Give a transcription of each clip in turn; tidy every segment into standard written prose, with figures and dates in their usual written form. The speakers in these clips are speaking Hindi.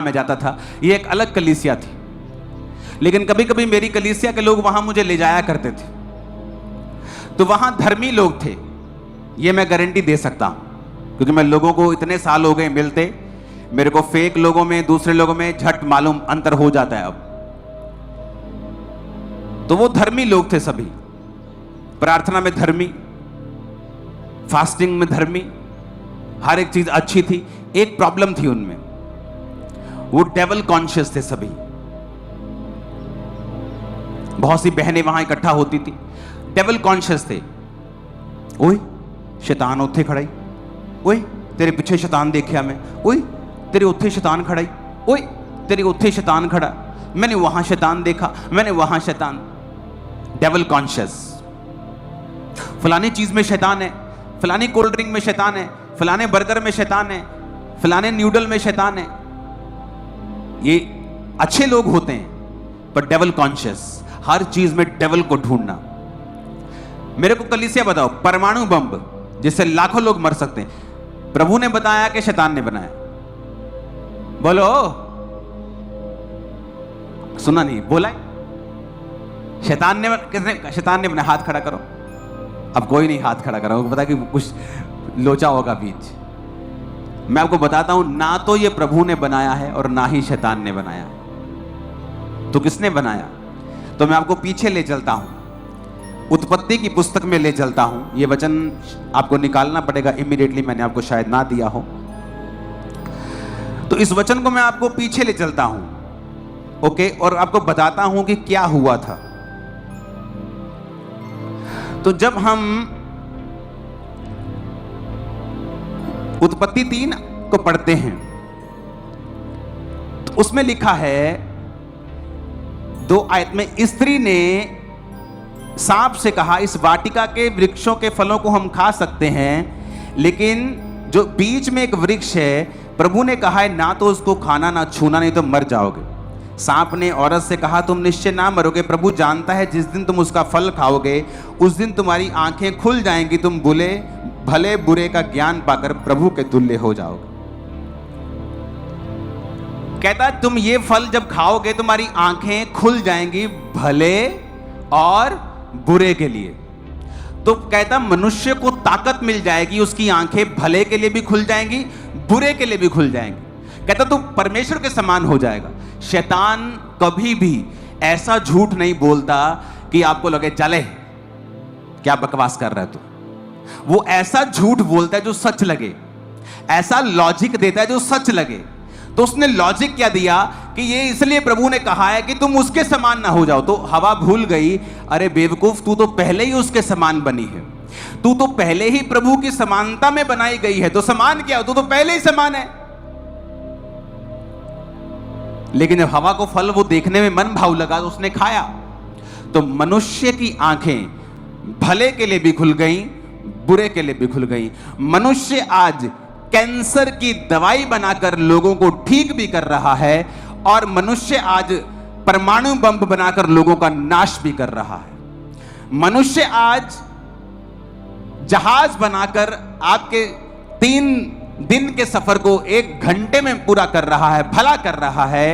में जाता था, ये एक अलग कलीसिया थी, लेकिन कभी कभी मेरी कलीसिया के लोग वहां मुझे ले जाया करते थे। तो वहां धर्मी लोग थे, ये मैं गारंटी दे सकता हूं, क्योंकि मैं लोगों को इतने साल हो गए मिलते, मेरे को फेक लोगों में, दूसरे लोगों में झट मालूम अंतर हो जाता है। अब तो वो धर्मी लोग थे सभी, प्रार्थना में धर्मी, फास्टिंग में धर्मी, हर एक चीज अच्छी थी। एक प्रॉब्लम थी उनमें, वो डेवल कॉन्शियस थे सभी। बहुत सी बहनें वहां इकट्ठा होती थी, डेवल कॉन्शियस थे। ओए शैतान उत्थे खड़ाई, ओए तेरे पीछे शैतान देखा मैं, ओए तेरे उत्थे शैतान खड़ाई, ओए तेरे उत्थे शैतान खड़ा, मैंने वहां शैतान देखा, मैंने वहां शैतान। डेवल कॉन्शियस, फलानी चीज में शैतान है, फलानी कोल्ड ड्रिंक में शैतान है, फलाने बर्गर में शैतान है, फलाने न्यूडल में शैतान है। ये अच्छे लोग होते हैं, पर डेवल कॉन्शियस, हर चीज में डेवल को ढूंढना। मेरे को कलीसिया बताओ, परमाणु बम जिससे लाखों लोग मर सकते हैं, प्रभु ने बताया कि शैतान ने बनाया? बोलो, सुना नहीं, बोला है? शैतान ने, किसने? शैतान ने बनाया। हाथ खड़ा करो। अब कोई नहीं हाथ खड़ा करा, पता कि कुछ लोचा होगा बीच। मैं आपको बताता हूं, ना तो ये प्रभु ने बनाया है और ना ही शैतान ने बनाया है। तो किसने बनाया? तो मैं आपको पीछे ले चलता हूं, उत्पत्ति की पुस्तक में ले चलता हूं। ये वचन आपको निकालना पड़ेगा इमीडिएटली, मैंने आपको शायद ना दिया हो। तो इस वचन को मैं आपको पीछे ले चलता हूं, ओके, और आपको बताता हूं कि क्या हुआ था। तो जब हम उत्पत्ति 3 को पढ़ते हैं, तो उसमें लिखा है 2 आयत में, स्त्री ने सांप से कहा, इस वाटिका के वृक्षों के फलों को हम खा सकते हैं, लेकिन जो बीच में एक वृक्ष है, प्रभु ने कहा है ना तो उसको खाना ना छूना, नहीं तो मर जाओगे। सांप ने औरत से कहा, तुम निश्चय ना मरोगे, प्रभु जानता है जिस दिन तुम उसका फल खाओगे उस दिन तुम्हारी आंखें खुल जाएंगी, तुम भले बुरे का ज्ञान पाकर प्रभु के तुल्य हो जाओगे। कहता तुम ये फल जब खाओगे तुम्हारी आंखें खुल जाएंगी भले और बुरे के लिए। तो कहता मनुष्य को ताकत मिल जाएगी, उसकी आंखें भले के लिए भी खुल जाएंगी, बुरे के लिए भी खुल जाएंगी। कहता तू परमेश्वर के समान हो जाएगा। शैतान कभी भी ऐसा झूठ नहीं बोलता कि आपको लगे चले क्या बकवास कर रहा है तू। वो ऐसा झूठ बोलता है जो सच लगे, ऐसा लॉजिक देता है जो सच लगे। तो उसने लॉजिक क्या दिया कि ये इसलिए प्रभु ने कहा है कि तुम उसके समान ना हो जाओ। तो हवा भूल गई, अरे बेवकूफ, तू तो पहले ही उसके समान बनी है, तू तो पहले ही प्रभु की समानता में बनाई गई है, तो समान क्या हो, तू तो पहले ही समान है। लेकिन जब हवा को फल वो देखने में मन भाव लगा तो उसने खाया, तो मनुष्य की आंखें भले के लिए भी खुल गई, बुरे के लिए भी खुल गई। मनुष्य आज कैंसर की दवाई बनाकर लोगों को ठीक भी कर रहा है, और मनुष्य आज परमाणु बम बनाकर लोगों का नाश भी कर रहा है। मनुष्य आज जहाज बनाकर आपके 3 दिन के सफर को 1 घंटे में पूरा कर रहा है, भला कर रहा है।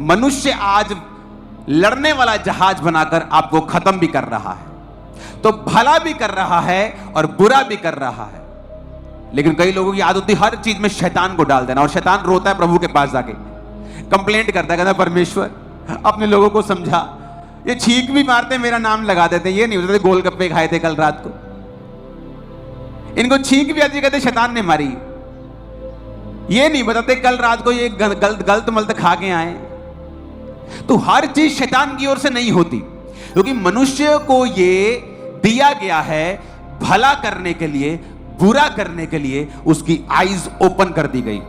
मनुष्य आज लड़ने वाला जहाज बनाकर आपको खत्म भी कर रहा है। तो भला भी कर रहा है और बुरा भी कर रहा है। लेकिन कई लोगों की आदत होती है हर चीज में शैतान को डाल देना, और शैतान रोता है प्रभु के पास जाके, कंप्लेंट करता है, कहता परमेश्वर अपने लोगों को समझा। ये छींक भी मारते मेरा नाम लगा देते, ये नहीं बताते गोलगप्पे खाए थे कल रात को, इनको छींक भी आती, कहते शैतान ने मारी। ये नहीं बताते कल रात को ये गलत मलत खा के आए। तो हर चीज शैतान की ओर से नहीं होती, क्योंकि मनुष्य को ये दिया गया है भला करने के लिए, बुरा करने के लिए उसकी आईज ओपन कर दी गई।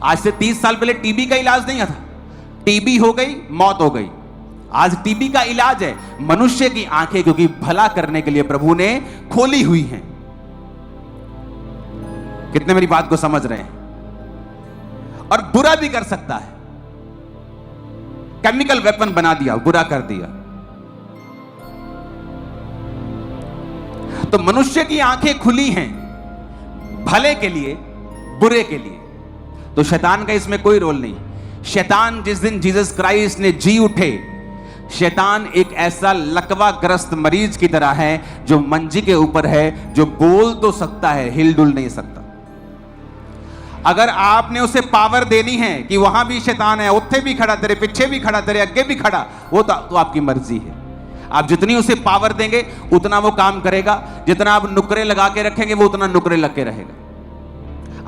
आज से 30 साल पहले टीबी का इलाज नहीं था, टीबी हो गई मौत हो गई। आज टीबी का इलाज है मनुष्य की आंखें, क्योंकि भला करने के लिए प्रभु ने खोली हुई हैं। कितने मेरी बात को समझ रहे हैं? और बुरा भी कर सकता है, केमिकल वेपन बना दिया, बुरा कर दिया। तो मनुष्य की आंखें खुली हैं भले के लिए, बुरे के लिए। तो शैतान का इसमें कोई रोल नहीं। शैतान जिस दिन जीसस क्राइस्ट ने जी उठे, शैतान एक ऐसा लकवाग्रस्त मरीज की तरह है जो मंजी के ऊपर है, जो बोल तो सकता है, हिलडुल नहीं सकता। अगर आपने उसे पावर देनी है कि वहां भी शैतान है, उत्थे भी खड़ा, तेरे पीछे भी खड़ा, तेरे आगे भी खड़ा, वो तो आपकी मर्जी है। आप जितनी उसे पावर देंगे उतना वो काम करेगा, जितना आप नुकरे लगा के रखेंगे वो उतना नुकरे लग के रहेगा।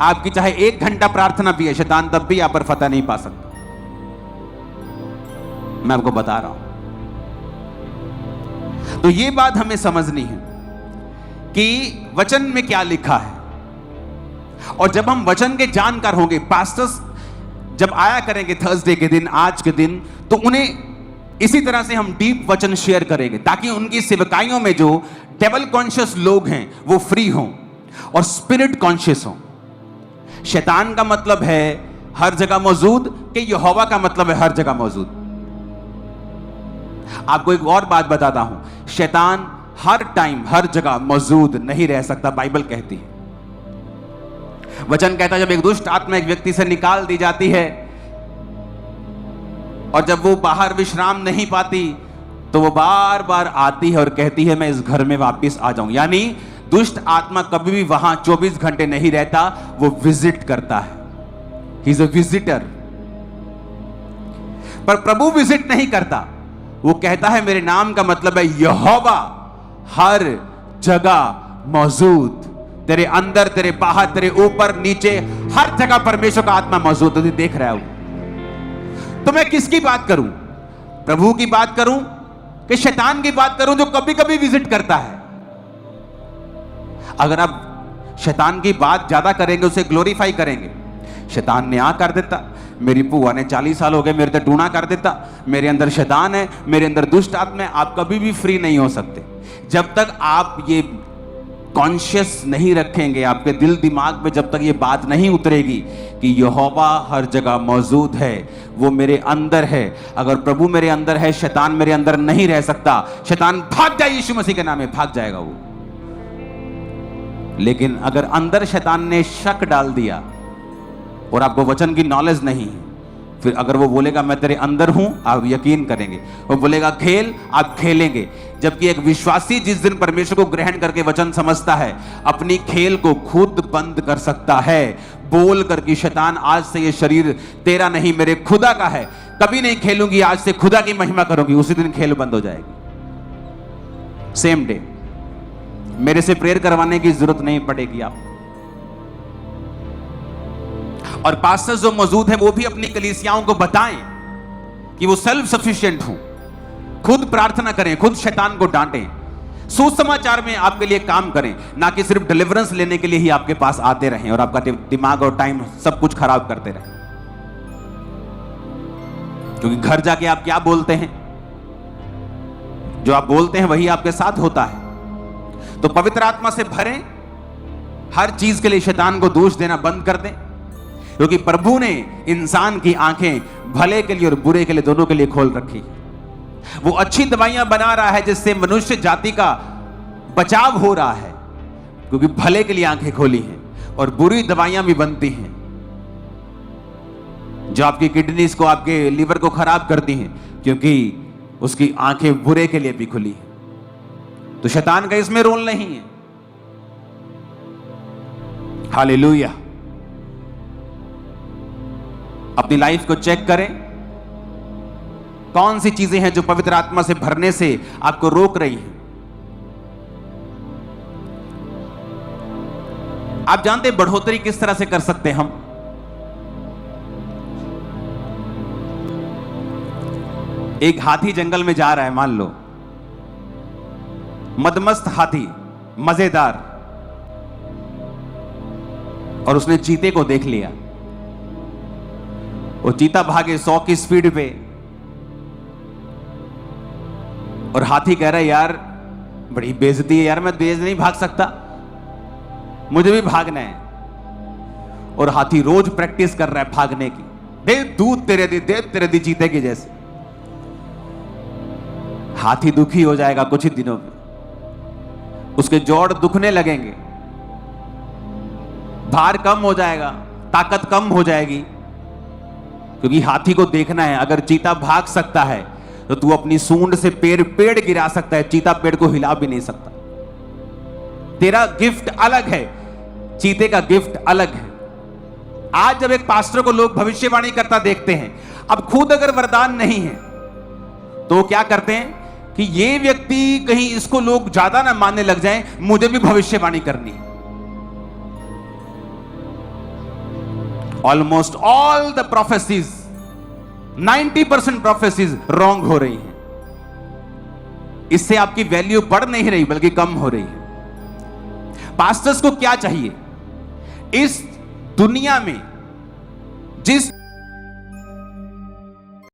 आपकी चाहे 1 घंटा प्रार्थना भी है, शैतान तब भी आप पर फतह नहीं पा सकता। मैं आपको बता रहा हूं। तो ये बात हमें समझनी है कि वचन में क्या लिखा है, और जब हम वचन के जानकार होंगे, पास्टर्स जब आया करेंगे थर्सडे के दिन, आज के दिन, तो उन्हें इसी तरह से हम डीप वचन शेयर करेंगे ताकि उनकी सेवकाइयों में जो डेवल कॉन्शियस लोग हैं वो फ्री हों और स्पिरिट कॉन्शियस हों। शैतान का मतलब है हर जगह मौजूद, कि यहोवा का मतलब है हर जगह मौजूद। आपको एक और बात बताता हूं, शैतान हर टाइम हर जगह मौजूद नहीं रह सकता, बाइबल कहती है। वचन कहता है जब एक दुष्ट आत्मा एक व्यक्ति से निकाल दी जाती है और जब वो बाहर विश्राम नहीं पाती तो वो बार बार आती है और कहती है मैं इस घर में वापस आ जाऊं। यानी दुष्ट आत्मा कभी भी वहां 24 घंटे नहीं रहता, वो विजिट करता है। He is a visitor. पर प्रभु विजिट नहीं करता, वो कहता है मेरे नाम का मतलब है यहोवा हर जगह मौजूद, तेरे अंदर, तेरे बाहर, तेरे ऊपर नीचे, हर जगह परमेश्वर का आत्मा मौजूद है। देख रहा हूं। तो मैं किसकी बात करूं? प्रभु की बात करूं कि शैतान की बात करूं जो कभी कभी विजिट करता है? अगर आप शैतान की बात ज्यादा करेंगे, उसे ग्लोरीफाई करेंगे, शैतान ने आ कर देता, मेरी बुआ ने 40 साल हो गए मेरे तो टूना कर देता, मेरे अंदर शैतान है, मेरे अंदर दुष्ट आत्मा है। आप कभी भी फ्री नहीं हो सकते जब तक आप ये कॉन्शियस नहीं रखेंगे, आपके दिल दिमाग में जब तक ये बात नहीं उतरेगी कि यहोवा हर जगह मौजूद है, वो मेरे अंदर है। अगर प्रभु मेरे अंदर है, शैतान मेरे अंदर नहीं रह सकता। शैतान भाग जाए यीशु मसीह के नाम में, भाग जाएगा वो। लेकिन अगर अंदर शैतान ने शक डाल दिया और आपको वचन की नॉलेज नहीं है, फिर अगर वो बोलेगा मैं तेरे अंदर हूं, आप यकीन करेंगे। वो बोलेगा खेल, आप खेलेंगे। जबकि एक विश्वासी जिस दिन परमेश्वर को ग्रहण करके वचन समझता है, अपनी खेल को खुद बंद कर सकता है, बोल कर कि शैतान आज से ये शरीर तेरा नहीं मेरे खुदा का है, कभी नहीं खेलूंगी, आज से खुदा की महिमा करूंगी। उसी दिन खेल बंद हो जाएगी, सेम डे। मेरे से प्रेयर करवाने की जरूरत नहीं पड़ेगी आपको। और पास्टर्स जो मौजूद हैं वो भी अपनी कलीसियाओं को बताएं कि वो सेल्फ सफिशिएंट हो, खुद प्रार्थना करें, खुद शैतान को डांटें, सुसमाचार में आपके लिए काम करें, ना कि सिर्फ डिलीवरेंस लेने के लिए ही आपके पास आते रहें और आपका दिमाग और टाइम सब कुछ खराब करते रहें। क्योंकि घर जाके आप क्या बोलते हैं, जो आप बोलते हैं वही आपके साथ होता है। तो पवित्र आत्मा से भरें, हर चीज के लिए शैतान को दोष देना बंद कर दें, क्योंकि प्रभु ने इंसान की आंखें भले के लिए और बुरे के लिए दोनों के लिए खोल रखी। वो अच्छी दवाइयां बना रहा है जिससे मनुष्य जाति का बचाव हो रहा है, क्योंकि भले के लिए आंखें खोली हैं, और बुरी दवाइयां भी बनती हैं जो आपकी किडनीज को, आपके लीवर को खराब करती हैं, क्योंकि उसकी आंखें बुरे के लिए भी खुली हैं। तो शैतान का इसमें रोल नहीं है। हालेलुया। अपनी लाइफ को चेक करें, कौन सी चीजें हैं जो पवित्र आत्मा से भरने से आपको रोक रही हैं। आप जानते हैं बढ़ोतरी किस तरह से कर सकते हैं हम? एक हाथी जंगल में जा रहा है, मान लो मदमस्त हाथी, मजेदार, और उसने चीते को देख लिया। वो चीता भागे 100 की स्पीड पे, और हाथी कह रहा है यार बड़ी बेइज्जती है यार, मैं तेज नहीं भाग सकता, मुझे भी भागना है। और हाथी रोज प्रैक्टिस कर रहा है भागने की, दे दूध तेरे दी चीते की जैसे। हाथी दुखी हो जाएगा कुछ ही दिनों में, उसके जोड़ दुखने लगेंगे, भार कम हो जाएगा, ताकत कम हो जाएगी, क्योंकि हाथी को देखना है, अगर चीता भाग सकता है तो तू अपनी सूंड से पेड़ गिरा सकता है, चीता पेड़ को हिला भी नहीं सकता। तेरा गिफ्ट अलग है, चीते का गिफ्ट अलग है। आज जब एक पास्टर को लोग भविष्यवाणी करता देखते हैं, अब खुद अगर वरदान नहीं है तो वो क्या करते हैं कि ये व्यक्ति कहीं इसको लोग ज्यादा ना मानने लग जाएं, मुझे भी भविष्यवाणी करनी है। Almost all the prophecies, 90% prophecies wrong हो रही हैं। इससे आपकी वैल्यू बढ़ नहीं रही बल्कि कम हो रही है। पास्टर्स को क्या चाहिए? इस दुनिया में जिस